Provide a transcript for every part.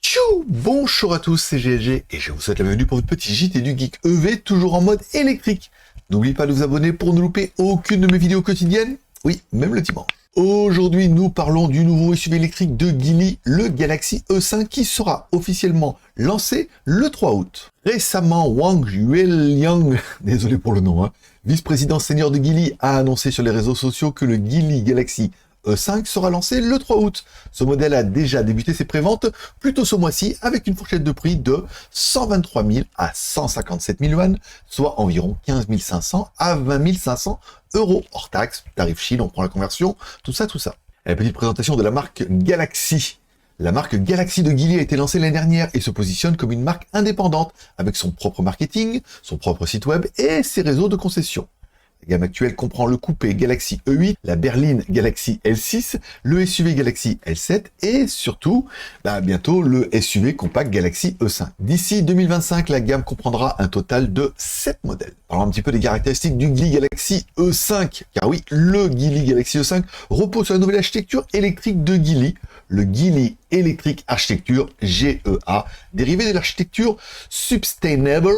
Tchou! Bonjour à tous, c'est GLG et je vous souhaite la bienvenue pour votre petit JT du Geek EV, toujours en mode électrique. N'oubliez pas de vous abonner pour ne louper aucune de mes vidéos quotidiennes, oui, même le dimanche. Aujourd'hui, nous parlons du nouveau SUV électrique de Geely, le Galaxy E5, qui sera officiellement lancé le 3 août. Récemment, Wang Yueliang, désolé pour le nom, vice-président senior de Geely, a annoncé sur les réseaux sociaux que le Geely Galaxy E5 sera lancé le 3 août. Ce modèle a déjà débuté ses préventes plus tôt ce mois-ci avec une fourchette de prix de 123 000 à 157 000 yuan, soit environ 15 500 à 20 500 euros hors taxe, tarif Chine, on prend la conversion, tout ça. La petite présentation de la marque Galaxy. La marque Galaxy de Geely a été lancée l'année dernière et se positionne comme une marque indépendante avec son propre marketing, son propre site web et ses réseaux de concessions. La gamme actuelle comprend le coupé Galaxy E8, la berline Galaxy L6, le SUV Galaxy L7 et surtout, bientôt le SUV compact Galaxy E5. D'ici 2025, la gamme comprendra un total de 7 modèles. Parlons un petit peu des caractéristiques du Geely Galaxy E5, car oui, le Geely Galaxy E5 repose sur la nouvelle architecture électrique de Geely, le Geely Electric Architecture GEA, dérivé de l'architecture Sustainable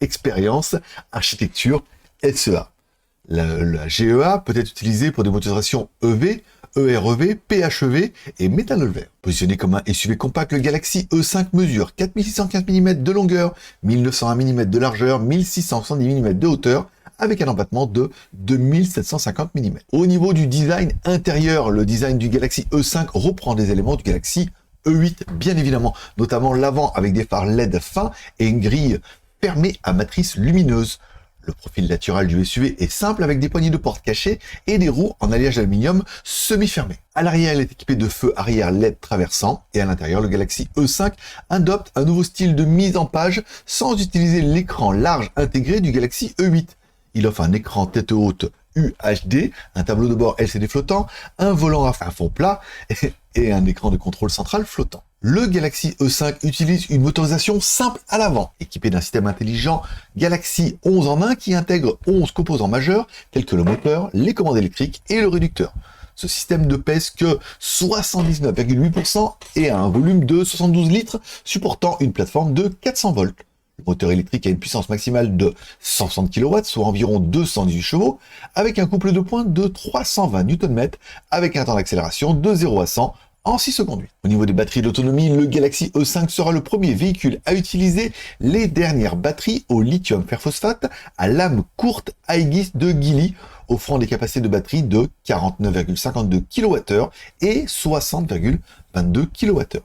Experience Architecture SEA. La GEA peut être utilisée pour des motorisations EV, EREV, PHEV et méthanol vert. Positionné comme un SUV compact, le Galaxy E5 mesure 4615 mm de longueur, 1901 mm de largeur, 1670 mm de hauteur, avec un empattement de 2750 mm. Au niveau du design intérieur, le design du Galaxy E5 reprend des éléments du Galaxy E8, bien évidemment, notamment l'avant avec des phares LED fins et une grille fermée à matrice lumineuse. Le profil latéral du SUV est simple avec des poignées de porte cachées et des roues en alliage d'aluminium semi-fermées. À l'arrière, il est équipé de feux arrière LED traversants et à l'intérieur, le Galaxy E5 adopte un nouveau style de mise en page sans utiliser l'écran large intégré du Galaxy E8. Il offre un écran tête haute UHD, un tableau de bord LCD flottant, un volant à fond plat et un écran de contrôle central flottant. Le Galaxy E5 utilise une motorisation simple à l'avant, équipée d'un système intelligent Galaxy 11 en 1 qui intègre 11 composants majeurs, tels que le moteur, les commandes électriques et le réducteur. Ce système ne pèse que 79,8% et a un volume de 72 litres, supportant une plateforme de 400 volts. Le moteur électrique a une puissance maximale de 160 kW, soit environ 218 chevaux, avec un couple de pointe de 320 Nm, avec un temps d'accélération de 0 à 100 en 6 secondes. Au niveau des batteries d'autonomie, le Galaxy E5 sera le premier véhicule à utiliser les dernières batteries au lithium fer phosphate à lame courte Aegis de Geely, offrant des capacités de batterie de 49,52 kWh et 60,22 kWh.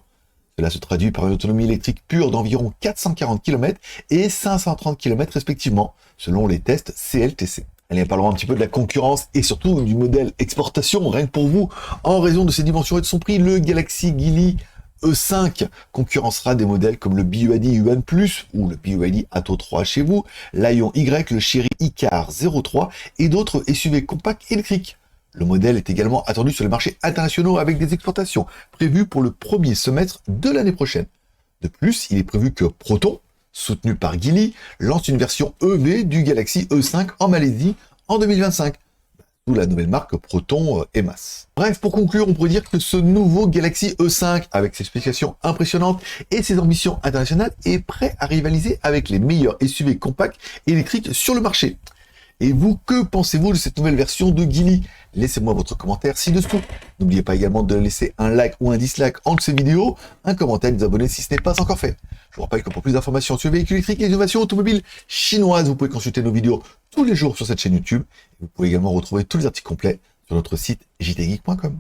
Cela se traduit par une autonomie électrique pure d'environ 440 km et 530 km respectivement, selon les tests CLTC. Allez, parlons un petit peu de la concurrence et surtout du modèle exportation, rien que pour vous. En raison de ses dimensions et de son prix, le Galaxy Geely E5 concurrencera des modèles comme le BYD Yuan Plus ou le BYD Atto 3 chez vous, l'Aion Y, le Chery Icar 03 et d'autres SUV compacts électriques. Le modèle est également attendu sur les marchés internationaux avec des exportations prévues pour le premier semestre de l'année prochaine. De plus, il est prévu que Proton, soutenu par Geely, lance une version EV du Galaxy E5 en Malaisie en 2025, sous la nouvelle marque Proton EMAS. Bref, pour conclure, on pourrait dire que ce nouveau Galaxy E5, avec ses spécifications impressionnantes et ses ambitions internationales, est prêt à rivaliser avec les meilleurs SUV compacts électriques sur le marché. Et vous, que pensez-vous de cette nouvelle version de Geely? Laissez-moi votre commentaire ci-dessous. N'oubliez pas également de laisser un like ou un dislike en dessous de cette vidéo, un commentaire et de vous abonner si ce n'est pas encore fait. Je vous rappelle que pour plus d'informations sur les véhicules électriques et l'innovation automobile chinoise, vous pouvez consulter nos vidéos tous les jours sur cette chaîne YouTube. Vous pouvez également retrouver tous les articles complets sur notre site jtgeek.com.